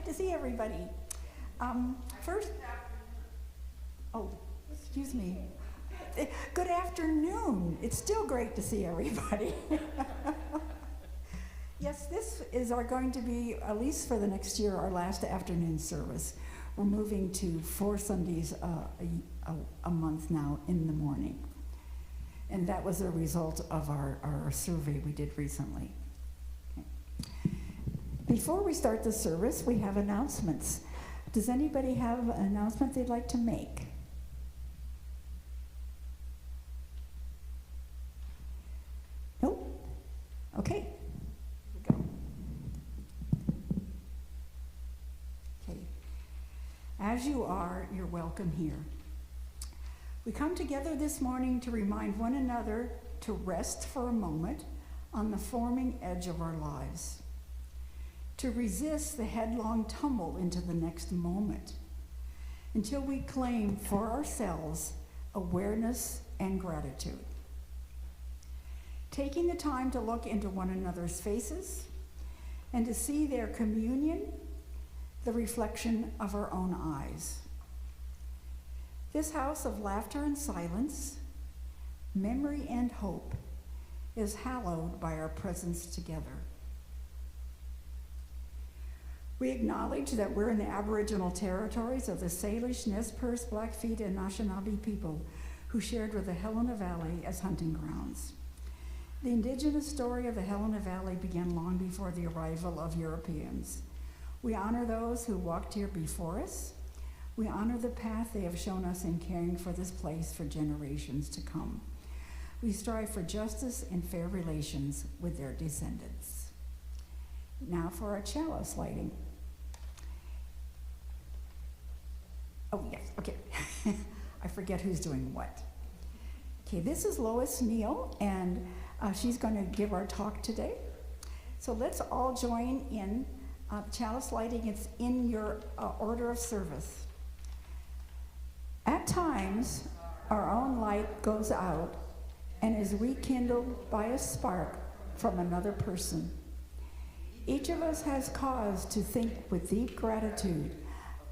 Great to see everybody. First, oh, excuse me. Good afternoon. It's still great to see everybody. Yes, this is going to be, at least for the next year, our last afternoon service. We're moving to 4 Sundays a month now in the morning. And that was a result of our survey we did recently. Okay. Before we start the service, we have announcements. Does anybody have an announcement they'd like to make? Nope? Okay. Here we go. Okay. As you are, you're welcome here. We come together this morning to remind one another to rest for a moment on the forming edge of our lives, to resist the headlong tumble into the next moment, until we claim for ourselves awareness and gratitude. Taking the time to look into one another's faces and to see their communion, the reflection of our own eyes. This house of laughter and silence, memory and hope, is hallowed by our presence together. We acknowledge that we're in the Aboriginal territories of the Salish, Nez Perce, Blackfeet, and Anishinaabe people who shared with the Helena Valley as hunting grounds. The indigenous story of the Helena Valley began long before the arrival of Europeans. We honor those who walked here before us. We honor the path they have shown us in caring for this place for generations to come. We strive for justice and fair relations with their descendants. Now for our chalice lighting. Oh, yes, okay. I forget who's doing what. Okay, this is Lois Neal, and she's going to give our talk today. So let's all join in chalice lighting. It's in your order of service. At times, our own light goes out and is rekindled by a spark from another person. Each of us has cause to think with deep gratitude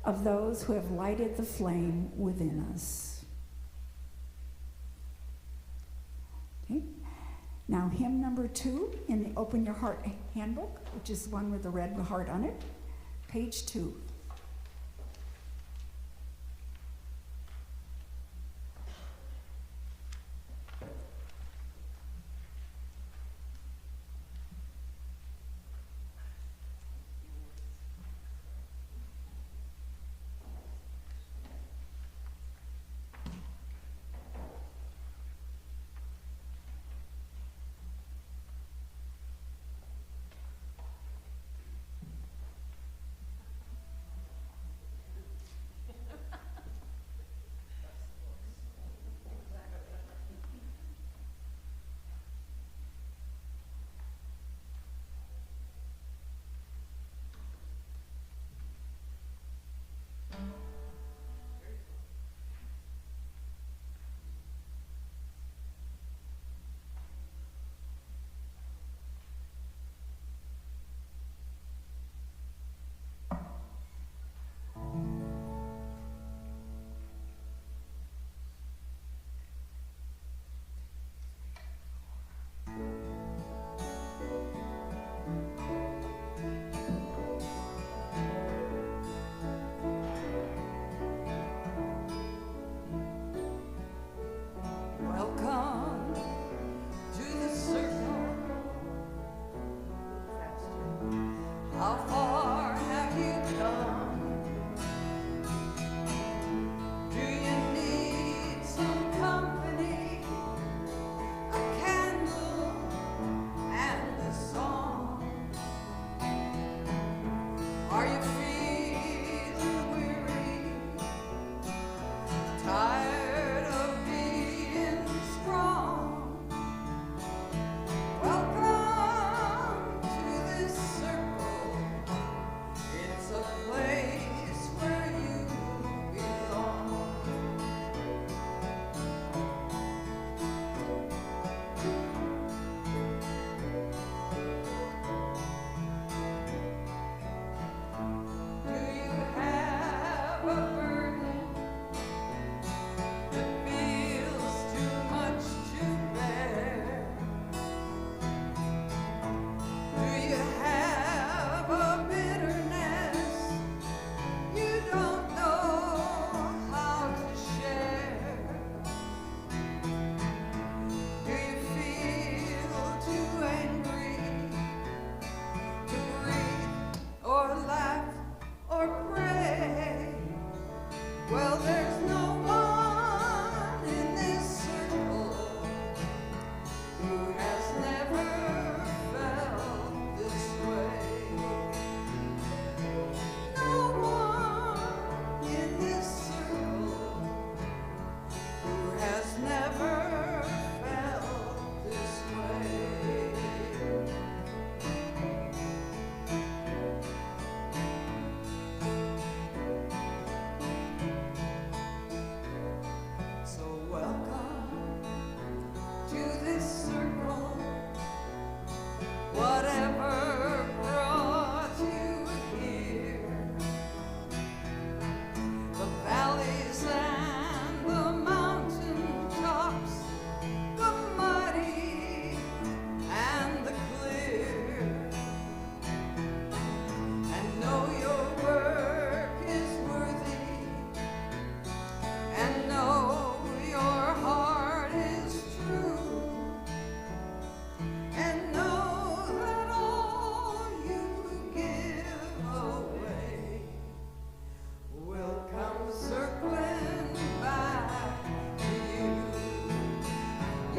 of those who have lighted the flame within us. Okay. Now, hymn number 2 in the Open Your Heart Handbook, which is one with the red heart on it, page 2.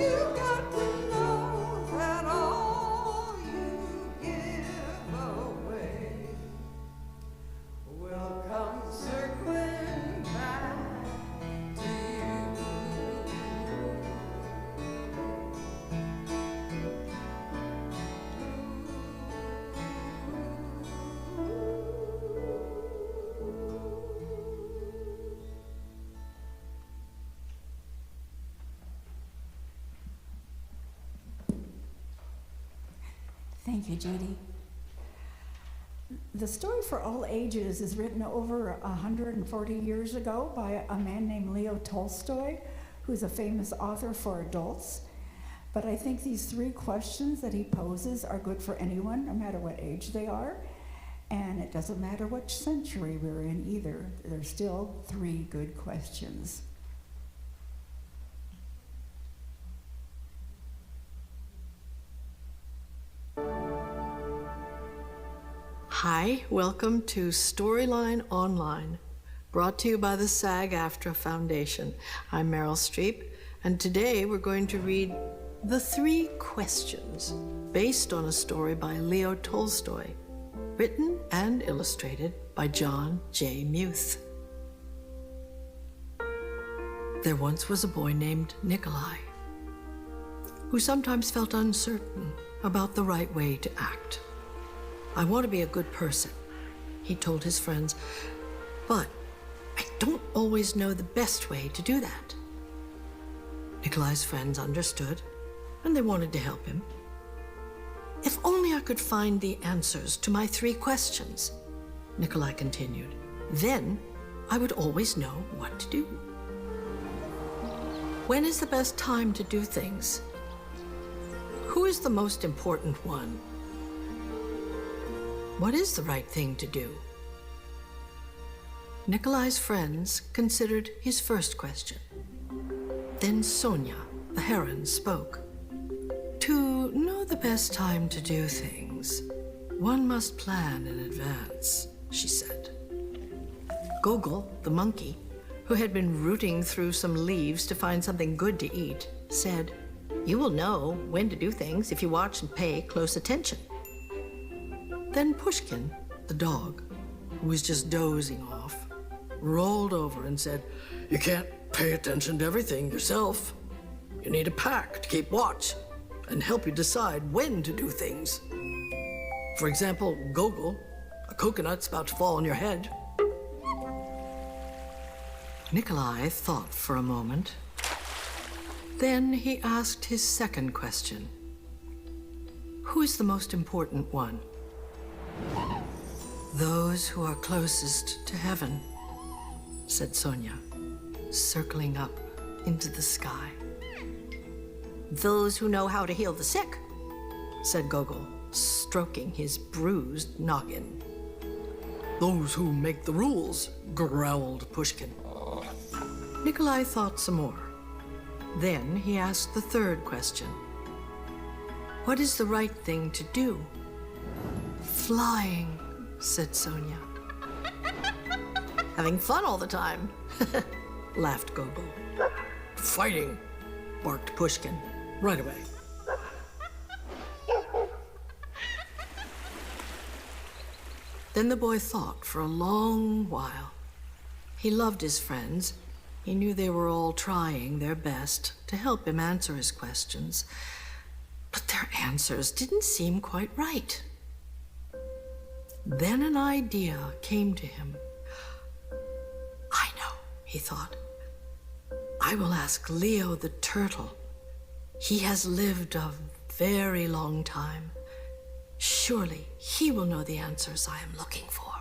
You got to know that all you give away will come circling back to you. Thank you, Judy. The Story for All Ages is written over 140 years ago by a man named Leo Tolstoy, who's a famous author for adults. But I think these 3 questions that he poses are good for anyone, no matter what age they are. And it doesn't matter which century we're in either. There's still 3 good questions. Hi, welcome to Storyline Online, brought to you by the SAG-AFTRA Foundation. I'm Meryl Streep, and today we're going to read The 3 Questions, based on a story by Leo Tolstoy, written and illustrated by John J. Muth. There once was a boy named Nikolai, who sometimes felt uncertain about the right way to act. I want to be a good person, he told his friends, but I don't always know the best way to do that. Nikolai's friends understood, and they wanted to help him. If only I could find the answers to my 3 questions, Nikolai continued, then I would always know what to do. When is the best time to do things? Who is the most important one? What is the right thing to do? Nikolai's friends considered his first question. Then Sonia, the heron, spoke. To know the best time to do things, one must plan in advance, she said. Gogol, the monkey, who had been rooting through some leaves to find something good to eat, said, "You will know when to do things if you watch and pay close attention." Then Pushkin, the dog, who was just dozing off, rolled over and said, "You can't pay attention to everything yourself. You need a pack to keep watch and help you decide when to do things. For example, Gogol, a coconut's about to fall on your head." Nikolai thought for a moment. Then he asked his second question. Who is the most important one? Those who are closest to heaven, said Sonia, circling up into the sky. Those who know how to heal the sick, said Gogol, stroking his bruised noggin. Those who make the rules, growled Pushkin. Nikolai thought some more. Then he asked the third question. What is the right thing to do? Flying, said Sonia. Having fun all the time, laughed Gogol. Fighting, barked Pushkin, right away. Then the boy thought for a long while. He loved his friends. He knew they were all trying their best to help him answer his questions, but their answers didn't seem quite right. Then an idea came to him. I know, he thought. I will ask Leo the turtle. He has lived a very long time. Surely he will know the answers I am looking for.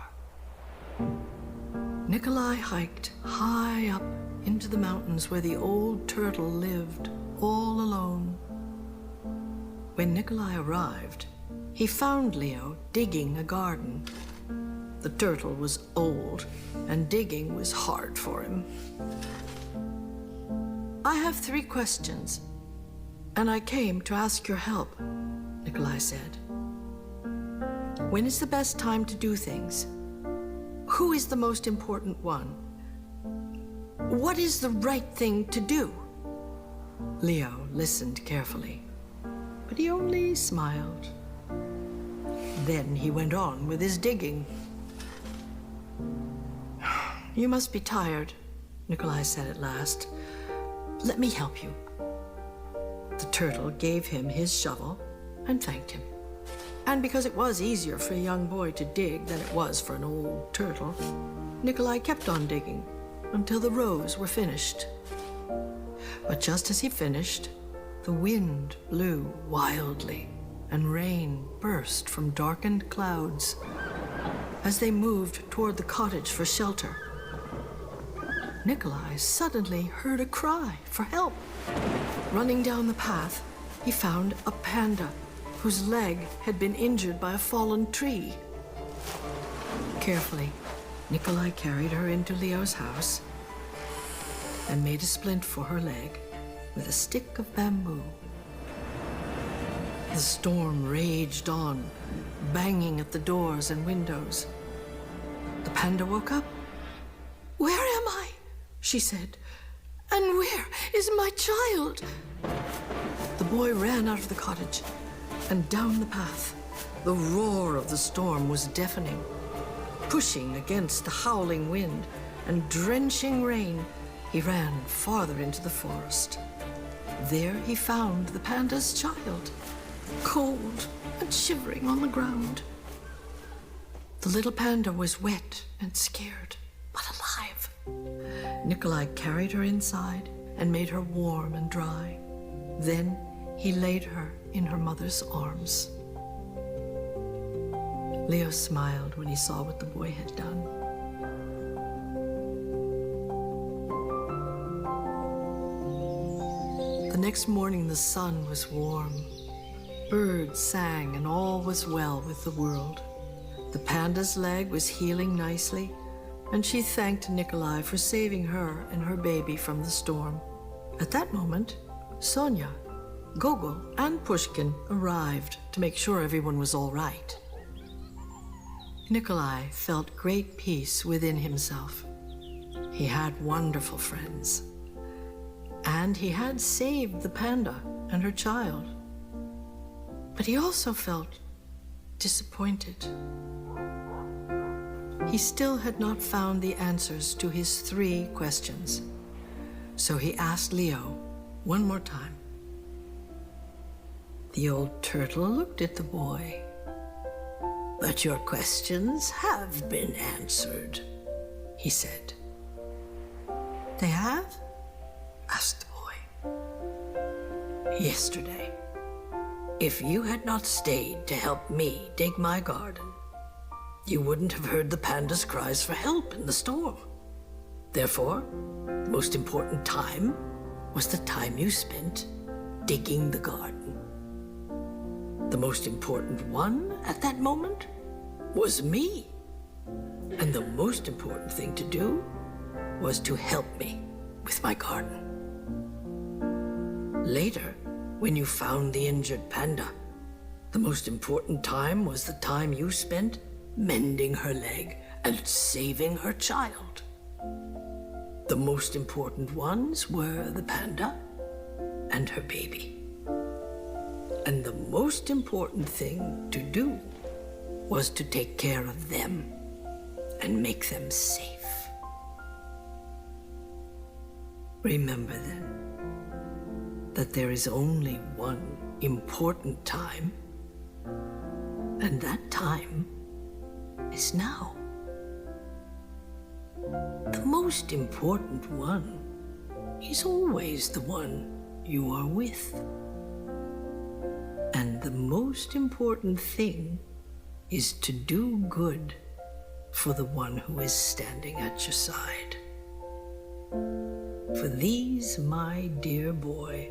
Nikolai hiked high up into the mountains where the old turtle lived, all alone. When Nikolai arrived, he found Leo digging a garden. The turtle was old, and digging was hard for him. I have 3 questions, and I came to ask your help, Nikolai said. When is the best time to do things? Who is the most important one? What is the right thing to do? Leo listened carefully, but he only smiled. Then he went on with his digging. "You must be tired," Nikolai said at last. "Let me help you." The turtle gave him his shovel and thanked him. And because it was easier for a young boy to dig than it was for an old turtle, Nikolai kept on digging until the rows were finished. But just as he finished, the wind blew wildly and rain burst from darkened clouds. As they moved toward the cottage for shelter, Nikolai suddenly heard a cry for help. Running down the path, he found a panda whose leg had been injured by a fallen tree. Carefully, Nikolai carried her into Leo's house and made a splint for her leg with a stick of bamboo. The storm raged on, banging at the doors and windows. The panda woke up. "Where am I?" she said. "And where is my child?" The boy ran out of the cottage and down the path. The roar of the storm was deafening. Pushing against the howling wind and drenching rain, he ran farther into the forest. There he found the panda's child, cold and shivering on the ground. The little panda was wet and scared, but alive. Nikolai carried her inside and made her warm and dry. Then he laid her in her mother's arms. Leo smiled when he saw what the boy had done. The next morning the sun was warm. Birds sang and all was well with the world. The panda's leg was healing nicely, and she thanked Nikolai for saving her and her baby from the storm. At that moment, Sonya, Gogol, and Pushkin arrived to make sure everyone was all right. Nikolai felt great peace within himself. He had wonderful friends, and he had saved the panda and her child. But he also felt disappointed. He still had not found the answers to his 3 questions, so he asked Leo one more time. The old turtle looked at the boy. "But your questions have been answered," he said. "They have?" asked the boy. "Yesterday, if you had not stayed to help me dig my garden, you wouldn't have heard the panda's cries for help in the storm. Therefore, the most important time was the time you spent digging the garden. The most important one at that moment was me. And the most important thing to do was to help me with my garden. Later, when you found the injured panda, the most important time was the time you spent mending her leg and saving her child. The most important ones were the panda and her baby. And the most important thing to do was to take care of them and make them safe. Remember then that there is only one important time, and that time is now. The most important one is always the one you are with. And the most important thing is to do good for the one who is standing at your side. For these, my dear boy,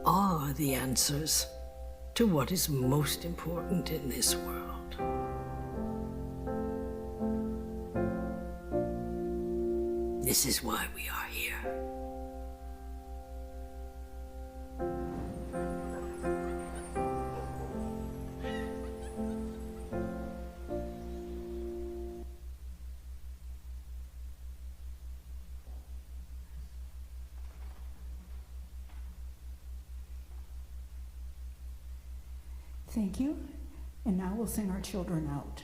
are the answers to what is most important in this world. This is why we are here. Thank you. And now we'll sing our children out.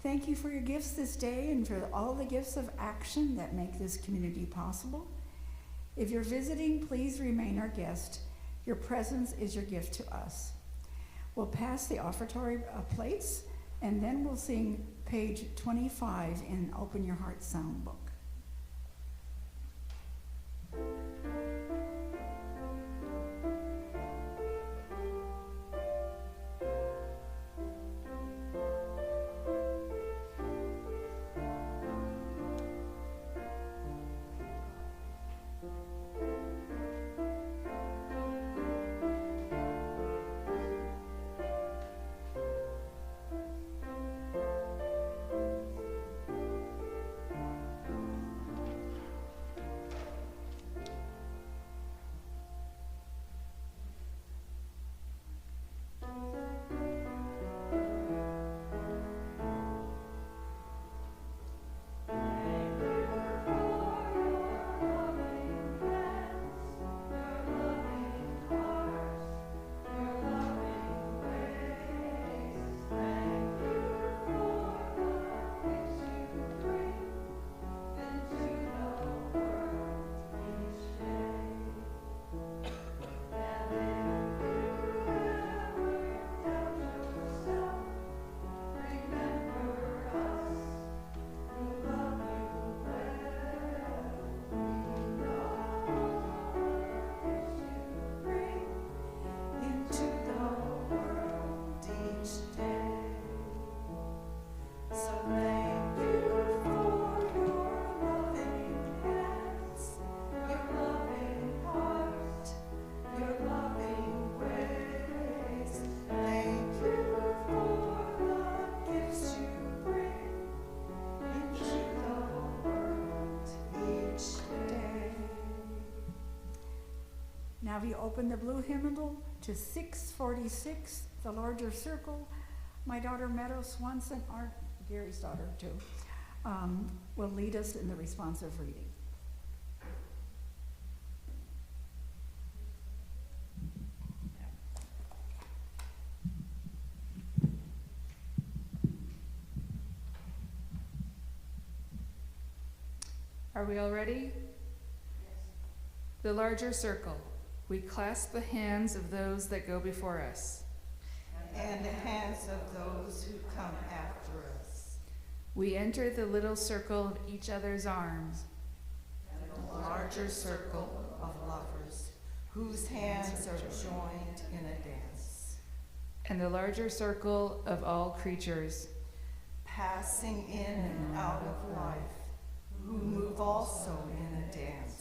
Thank you for your gifts this day and for all the gifts of action that make this community possible. If you're visiting, please remain our guest. Your presence is your gift to us. We'll pass the offertory plates, and then we'll sing page 25 in Open Your Heart Sound Book. Now we open the blue hymnal to 646, the larger circle. My daughter Meadow Swanson, Gary's daughter too, will lead us in the responsive reading. Are we all ready? Yes. The larger circle. We clasp the hands of those that go before us. And the hands of those who come after us. We enter the little circle of each other's arms. The larger circle of lovers, whose hands are joined in a dance. And the larger circle of all creatures. Passing in and out of life, who move also in a dance.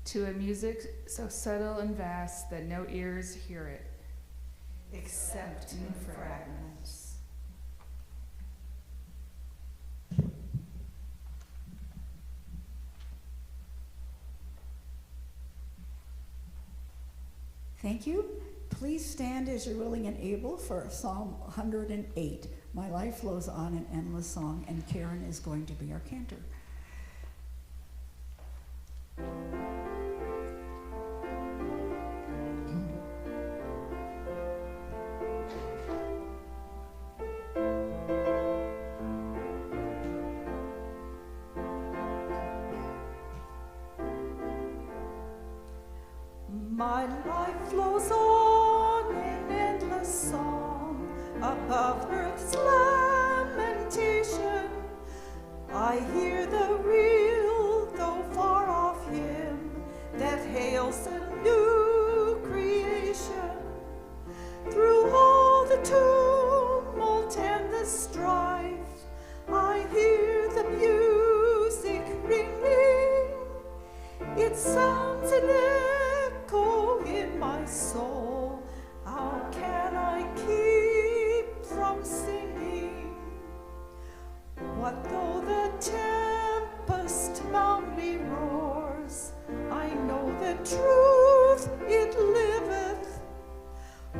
To a music so subtle and vast that no ears hear it. Except in fragments. Thank you. Please stand as you're willing and able for Psalm 108. My life flows on an endless song, and Karen is going to be our cantor. My life flows on in endless song above earth's lamentation. I hear the real, though far off hymn that hails a new creation. Through all the tumult and the strife, I hear the music ringing. It sounds an echo in my soul. How can I keep from singing? What though the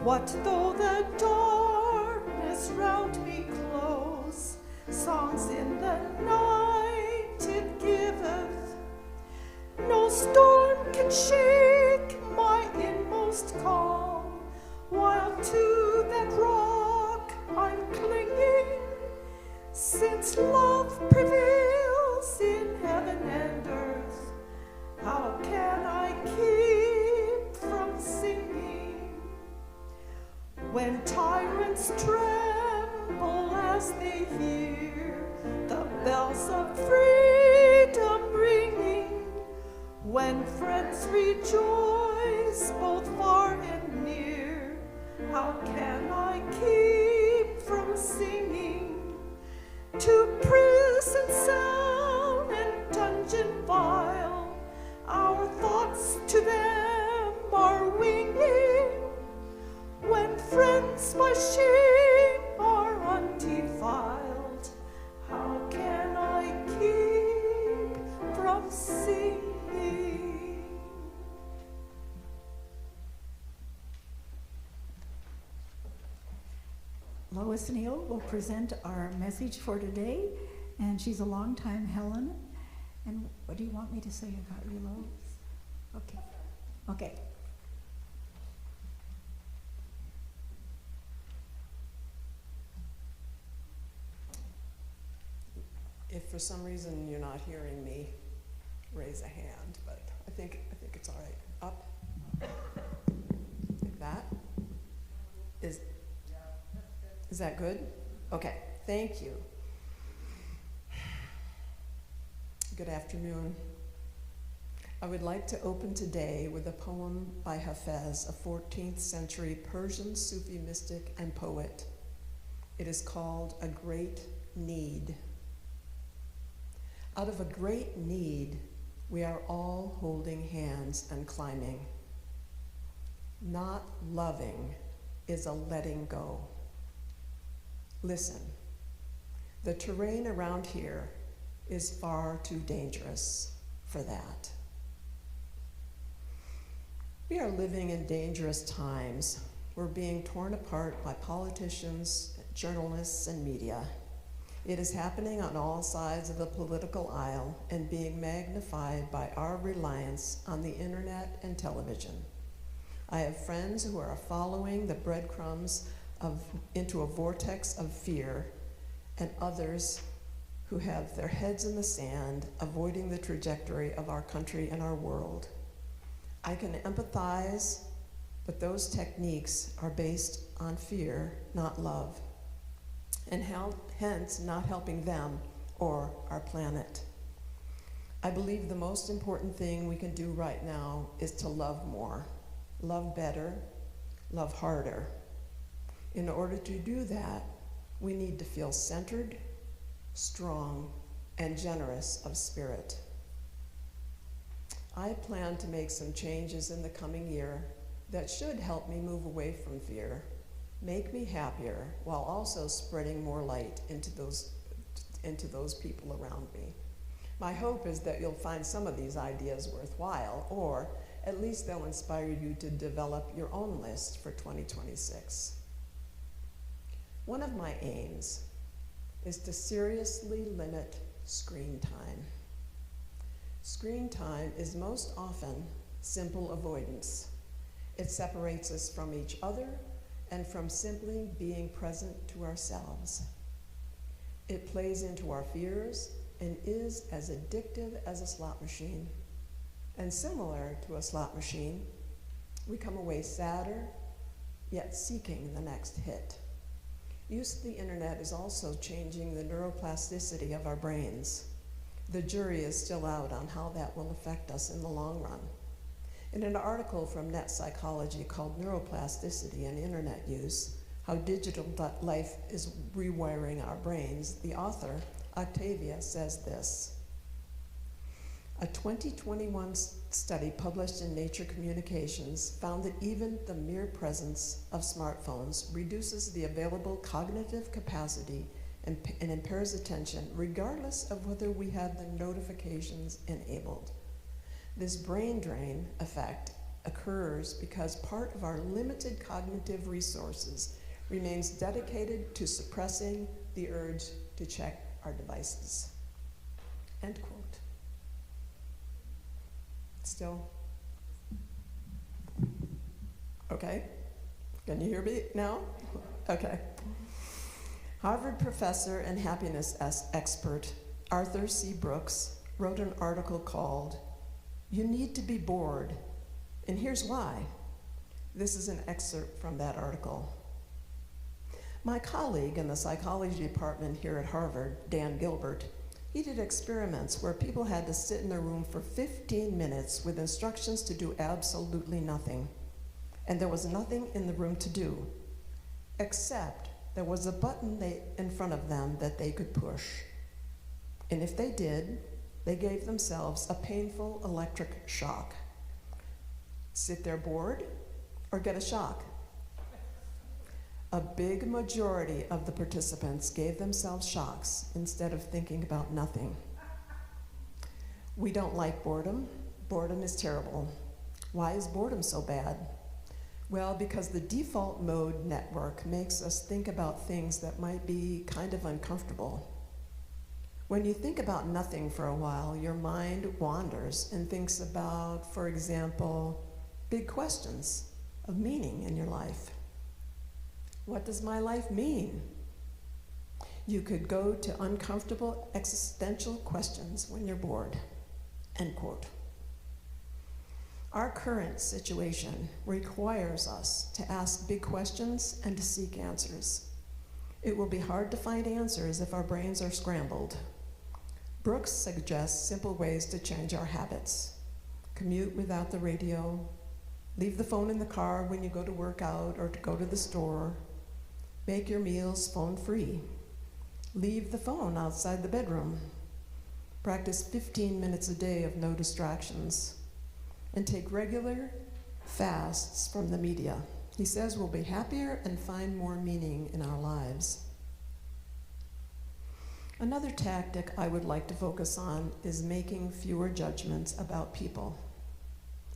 What though the darkness round me close, songs in the night it giveth. No storm can shake my inmost calm, while to that rock I'm clinging, since love prevails in heaven and earth. How can I keep from singing? When tyrants tremble as they hear the bells of freedom ringing, when friends rejoice both far and near, how can I keep from singing? To prison cell and dungeon vile, our thoughts to them are winging. When friends by shame are undefiled, how can I keep from singing? Lois Neal will present our message for today, and she's a longtime Helen. And what do you want me to say about you, Lois? Okay. Okay. If for some reason you're not hearing me, raise a hand, but I think it's all right. Up. Like that. Is that good? Okay, thank you. Good afternoon. I would like to open today with a poem by Hafez, a 14th century Persian Sufi mystic and poet. It is called A Great Need. Out of a great need, we are all holding hands and climbing. Not loving is a letting go. Listen, the terrain around here is far too dangerous for that. We are living in dangerous times. We're being torn apart by politicians, journalists, and media. It is happening on all sides of the political aisle and being magnified by our reliance on the internet and television. I have friends who are following the breadcrumbs into a vortex of fear, and others who have their heads in the sand, avoiding the trajectory of our country and our world. I can empathize, but those techniques are based on fear, not love, and hence not helping them or our planet. I believe the most important thing we can do right now is to love more, love better, love harder. In order to do that, we need to feel centered, strong, and generous of spirit. I plan to make some changes in the coming year that should help me move away from fear, make me happier, while also spreading more light into those people around me. My hope is that you'll find some of these ideas worthwhile, or at least they'll inspire you to develop your own list for 2026. One of my aims is to seriously limit screen time. Screen time is most often simple avoidance. It separates us from each other and from simply being present to ourselves. It plays into our fears and is as addictive as a slot machine. And similar to a slot machine, we come away sadder, yet seeking the next hit. Use of the internet is also changing the neuroplasticity of our brains. The jury is still out on how that will affect us in the long run. In an article from Net Psychology called Neuroplasticity and Internet Use, How Digital Life is Rewiring Our Brains, the author, Octavia, says this. A 2021 study published in Nature Communications found that even the mere presence of smartphones reduces the available cognitive capacity and impairs attention, regardless of whether we have the notifications enabled. This brain drain effect occurs because part of our limited cognitive resources remains dedicated to suppressing the urge to check our devices. End quote. Still? Okay. Can you hear me now? Okay. Harvard professor and happiness expert Arthur C. Brooks wrote an article called "You Need to Be Bored, and Here's Why." This is an excerpt from that article. My colleague in the psychology department here at Harvard, Dan Gilbert, he did experiments where people had to sit in a room for 15 minutes with instructions to do absolutely nothing. And there was nothing in the room to do, except there was a button in front of them that they could push. And if they did, they gave themselves a painful electric shock. Sit there bored or get a shock? A big majority of the participants gave themselves shocks instead of thinking about nothing. We don't like boredom. Boredom is terrible. Why is boredom so bad? Well, because the default mode network makes us think about things that might be kind of uncomfortable. When you think about nothing for a while, your mind wanders and thinks about, for example, big questions of meaning in your life. What does my life mean? You could go to uncomfortable existential questions when you're bored. End quote. Our current situation requires us to ask big questions and to seek answers. It will be hard to find answers if our brains are scrambled. Brooks suggests simple ways to change our habits. Commute without the radio, leave the phone in the car when you go to work out or to go to the store, make your meals phone-free, leave the phone outside the bedroom, practice 15 minutes a day of no distractions, and take regular fasts from the media. He says we'll be happier and find more meaning in our lives. Another tactic I would like to focus on is making fewer judgments about people.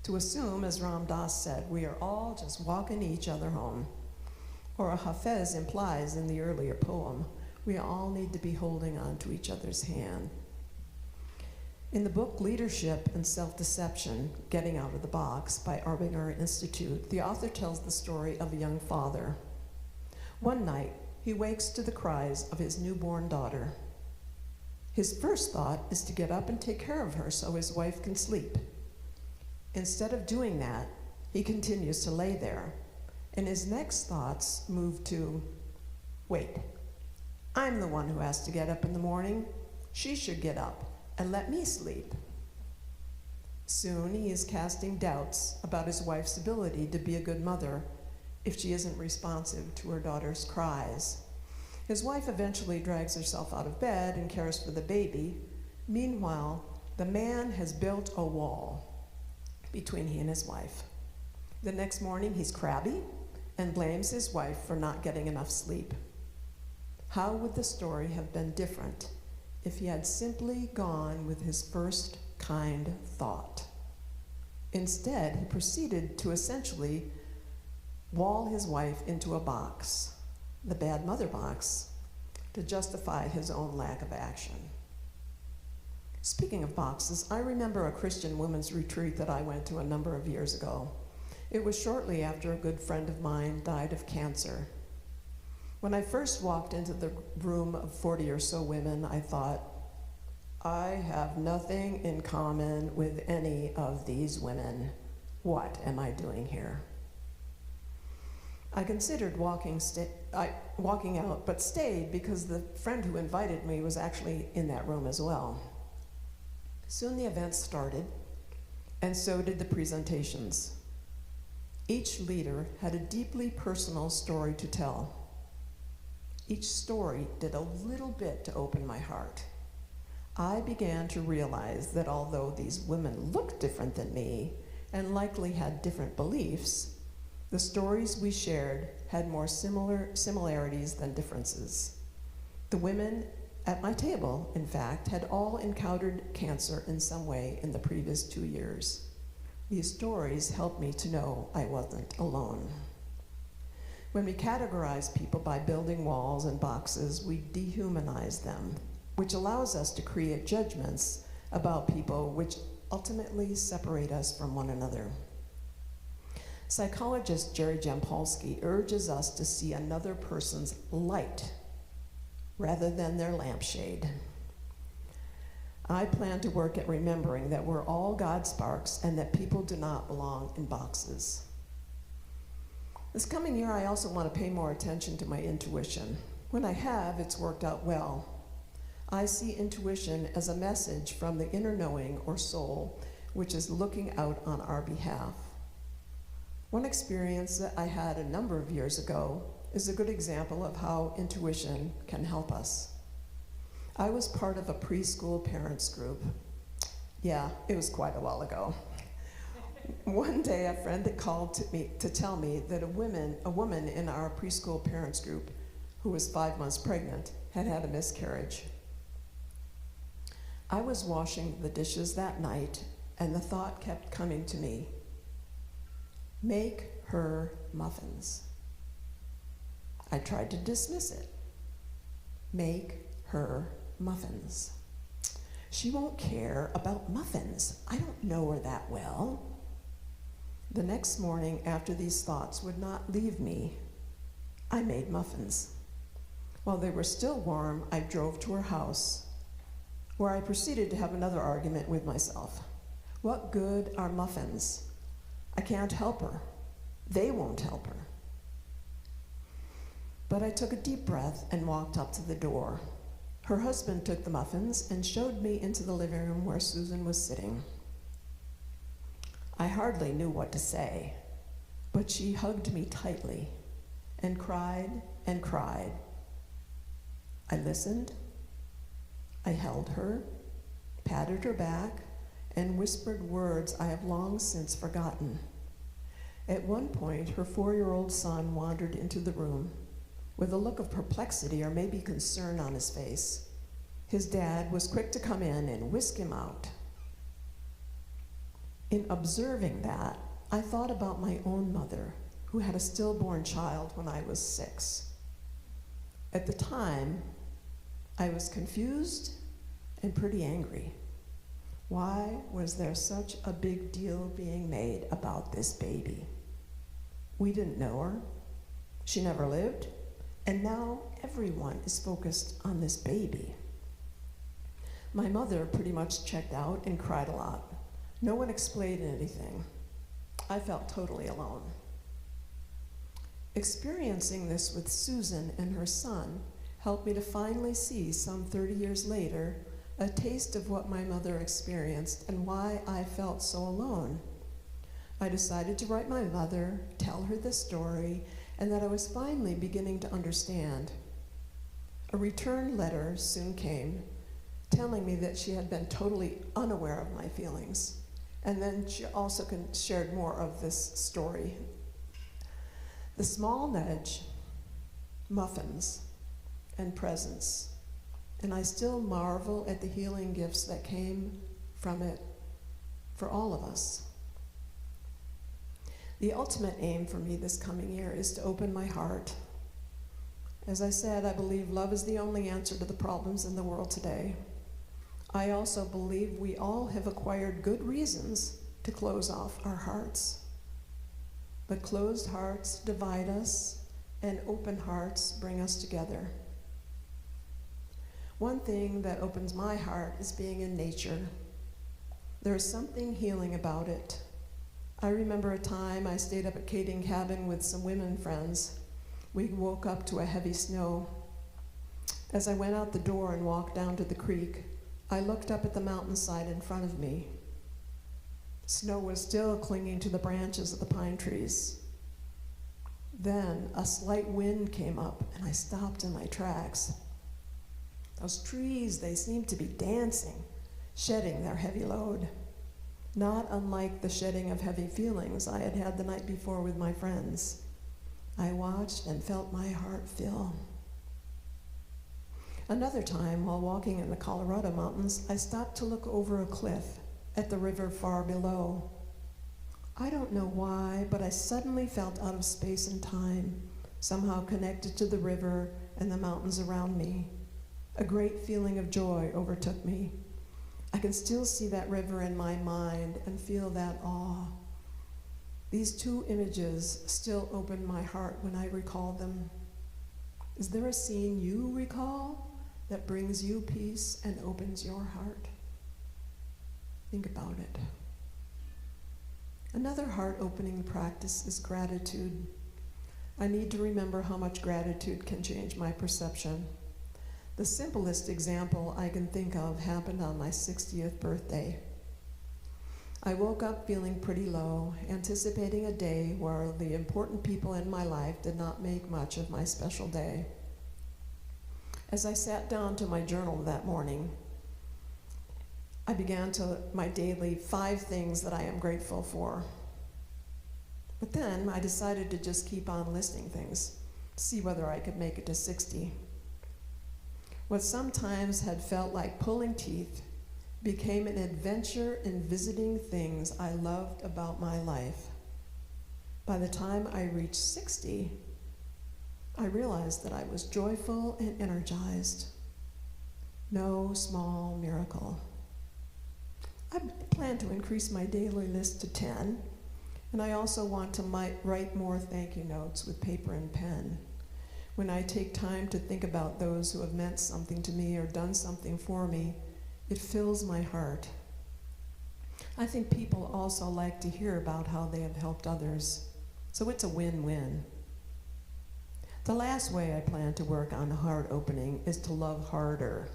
To assume, as Ram Dass said, we are all just walking each other home. Or Hafez implies in the earlier poem, we all need to be holding on to each other's hand. In the book Leadership and Self-Deception, Getting Out of the Box by Arbinger Institute, the author tells the story of a young father. One night, he wakes to the cries of his newborn daughter. His first thought is to get up and take care of her so his wife can sleep. Instead of doing that, he continues to lay there, and his next thoughts move to, wait, I'm the one who has to get up in the morning. She should get up and let me sleep. Soon he is casting doubts about his wife's ability to be a good mother if she isn't responsive to her daughter's cries. His wife eventually drags herself out of bed and cares for the baby. Meanwhile, the man has built a wall between he and his wife. The next morning, he's crabby and blames his wife for not getting enough sleep. How would the story have been different if he had simply gone with his first kind thought? Instead, he proceeded to essentially wall his wife into a box, the bad mother box, to justify his own lack of action. Speaking of boxes, I remember a Christian women's retreat that I went to a number of years ago. It was shortly after a good friend of mine died of cancer. When I first walked into the room of 40 or so women, I thought, I have nothing in common with any of these women. What am I doing here? I considered walking out, but stayed because the friend who invited me was actually in that room as well. Soon the event started, and so did the presentations. Each leader had a deeply personal story to tell. Each story did a little bit to open my heart. I began to realize that although these women looked different than me and likely had different beliefs, the stories we shared had more similarities than differences. The women at my table, in fact, had all encountered cancer in some way in the previous 2 years. These stories helped me to know I wasn't alone. When we categorize people by building walls and boxes, we dehumanize them, which allows us to create judgments about people which ultimately separate us from one another. Psychologist Jerry Jampolsky urges us to see another person's light rather than their lampshade. I plan to work at remembering that we're all God sparks and that people do not belong in boxes. This coming year, I also want to pay more attention to my intuition. When I have, it's worked out well. I see intuition as a message from the inner knowing or soul, which is looking out on our behalf. One experience that I had a number of years ago is a good example of how intuition can help us. I was part of a preschool parents group. Yeah, it was quite a while ago. One day, a friend had called to me to tell me that a woman in our preschool parents group who was 5 months pregnant had had a miscarriage. I was washing the dishes that night, and the thought kept coming to me, make her muffins. I tried to dismiss it. Make her muffins. She won't care about muffins. I don't know her that well. The next morning, after these thoughts would not leave me, I made muffins. While they were still warm, I drove to her house, where I proceeded to have another argument with myself. What good are muffins? I can't help her. They won't help her. But I took a deep breath and walked up to the door. Her husband took the muffins and showed me into the living room where Susan was sitting. I hardly knew what to say, but she hugged me tightly and cried and cried. I listened. I held her, patted her back, and whispered words I have long since forgotten. At one point, her 4-year-old son wandered into the room with a look of perplexity or maybe concern on his face. His dad was quick to come in and whisk him out. In observing that, I thought about my own mother, who had a stillborn child when I was 6. At the time, I was confused and pretty angry. Why was there such a big deal being made about this baby? We didn't know her. She never lived. And now everyone is focused on this baby. My mother pretty much checked out and cried a lot. No one explained anything. I felt totally alone. Experiencing this with Susan and her son helped me to finally see, some 30 years later, a taste of what my mother experienced and why I felt so alone. I decided to write my mother, tell her the story, and that I was finally beginning to understand. A return letter soon came, telling me that she had been totally unaware of my feelings. And then she also shared more of this story. The small nudge, muffins, and presents. And I still marvel at the healing gifts that came from it for all of us. The ultimate aim for me this coming year is to open my heart. As I said, I believe love is the only answer to the problems in the world today. I also believe we all have acquired good reasons to close off our hearts. But closed hearts divide us, and open hearts bring us together. One thing that opens my heart is being in nature. There is something healing about it. I remember a time I stayed up at Kading Cabin with some women friends. We woke up to a heavy snow. As I went out the door and walked down to the creek, I looked up at the mountainside in front of me. Snow was still clinging to the branches of the pine trees. Then a slight wind came up, and I stopped in my tracks. Those trees, they seemed to be dancing, shedding their heavy load, not unlike the shedding of heavy feelings I had had the night before with my friends. I watched and felt my heart fill. Another time, while walking in the Colorado mountains, I stopped to look over a cliff at the river far below. I don't know why, but I suddenly felt out of space and time, somehow connected to the river and the mountains around me. A great feeling of joy overtook me. I can still see that river in my mind and feel that awe. These two images still open my heart when I recall them. Is there a scene you recall that brings you peace and opens your heart? Think about it. Another heart-opening practice is gratitude. I need to remember how much gratitude can change my perception. The simplest example I can think of happened on my 60th birthday. I woke up feeling pretty low, anticipating a day where the important people in my life did not make much of my special day. As I sat down to my journal that morning, I began my daily 5 things that I am grateful for. But then I decided to just keep on listing things, to see whether I could make it to 60. What sometimes had felt like pulling teeth became an adventure in visiting things I loved about my life. By the time I reached 60, I realized that I was joyful and energized. No small miracle. I plan to increase my daily list to 10, and I also want to write more thank you notes with paper and pen. When I take time to think about those who have meant something to me or done something for me, it fills my heart. I think people also like to hear about how they have helped others, so it's a win-win. The last way I plan to work on heart opening is to love harder.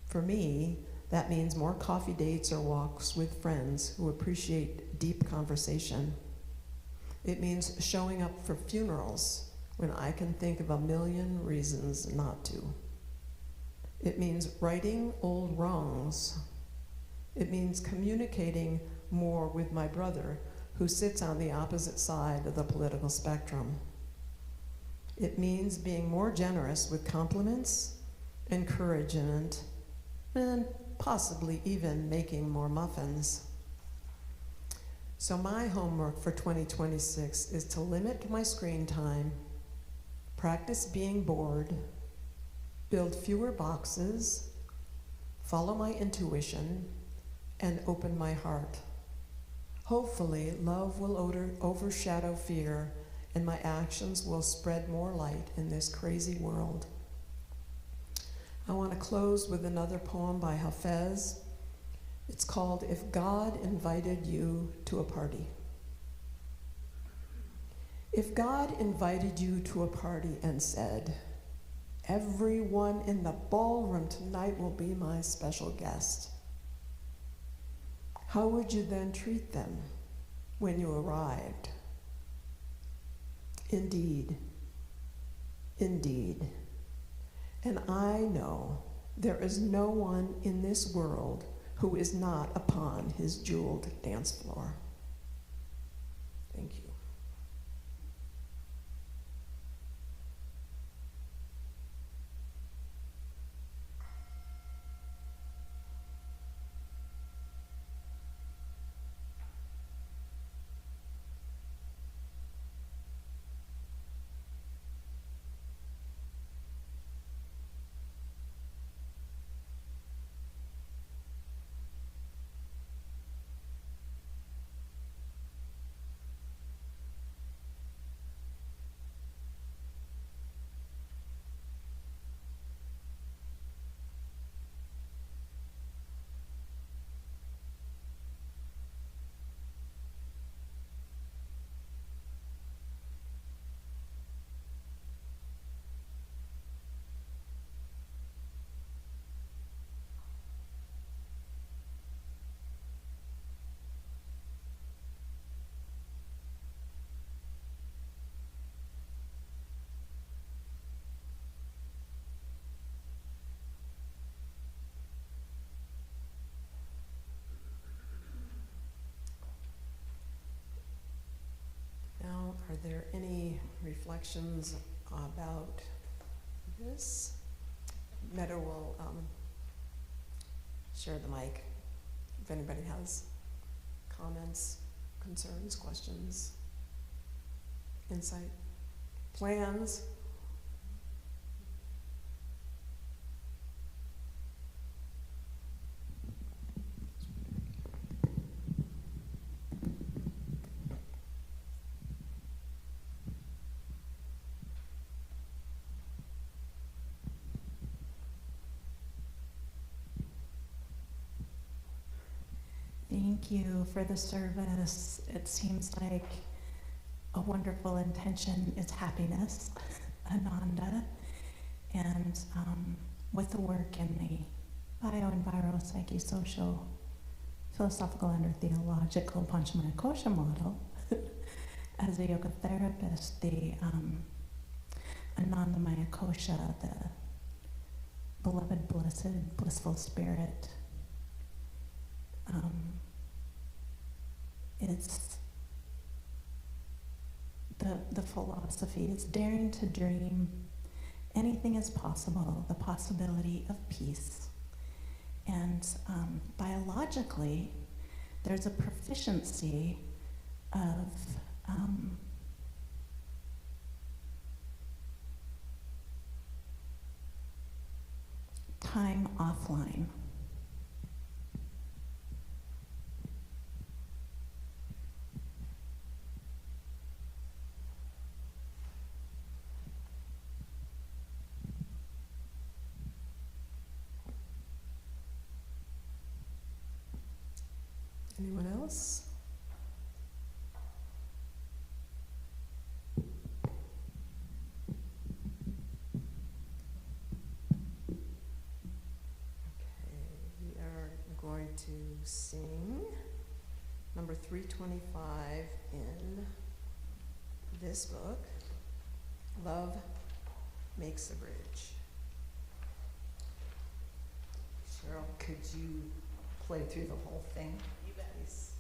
For me, that means more coffee dates or walks with friends who appreciate deep conversation. It means showing up for funerals when I can think of a million reasons not to. It means righting old wrongs. It means communicating more with my brother, who sits on the opposite side of the political spectrum. It means being more generous with compliments, encouragement, and possibly even making more muffins. So my homework for 2026 is to limit my screen time, practice being bored, build fewer boxes, follow my intuition, and open my heart. Hopefully, love will overshadow fear, and my actions will spread more light in this crazy world. I want to close with another poem by Hafez. It's called If God Invited You to a Party. If God invited you to a party and said, "Everyone in the ballroom tonight will be my special guest," how would you then treat them when you arrived? Indeed, indeed. And I know there is no one in this world who is not upon his jeweled dance floor. Thank you. Now, are there any reflections about this? Meadow will share the mic if anybody has comments, concerns, questions, insight, plans? Thank you for the service. It seems like a wonderful intention is happiness, Ananda. And with the work in the bio-enviro-psychosocial, philosophical and or theological Panchamaya Kosha model, as a yoga therapist, the Anandamaya Kosha, the beloved, blessed, blissful spirit, it's the philosophy is daring to dream. Anything is possible, the possibility of peace. And biologically, there's a proficiency of time offline. Anyone else? Okay, we are going to sing number 325 in this book, Love Makes a Bridge. Cheryl, could you play through the whole thing? You bet. Please.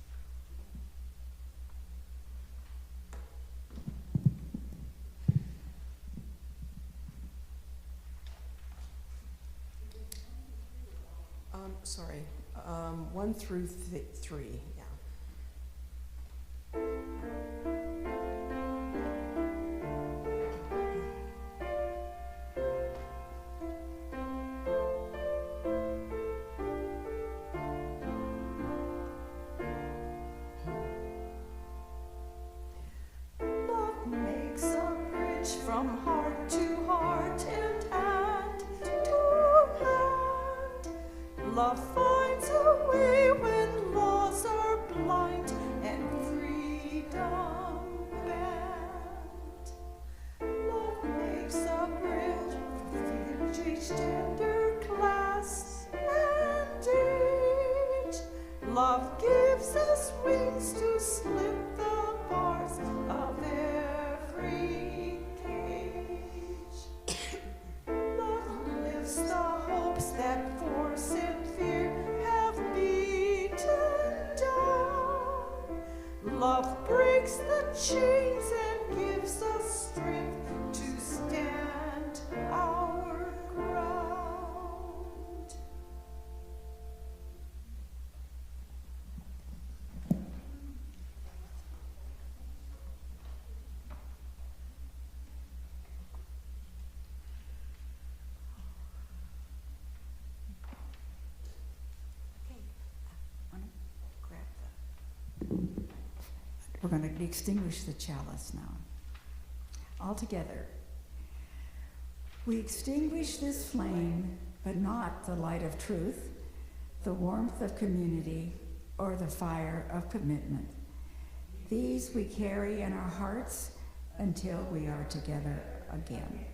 Sorry, 1 through 3, yeah. Love makes a bridge from heart to heart and hand to hand. Love finds a way when laws are blind and freedom banned. Love makes a bridge for each gender, class, and age. Love gives us wings to slip the bars of every cage. Love lifts the hopes that force and fear have beaten down. Love breaks the chains and gives us strength to stand our ground. We're going to extinguish the chalice now. All together. We extinguish this flame, but not the light of truth, the warmth of community, or the fire of commitment. These we carry in our hearts until we are together again.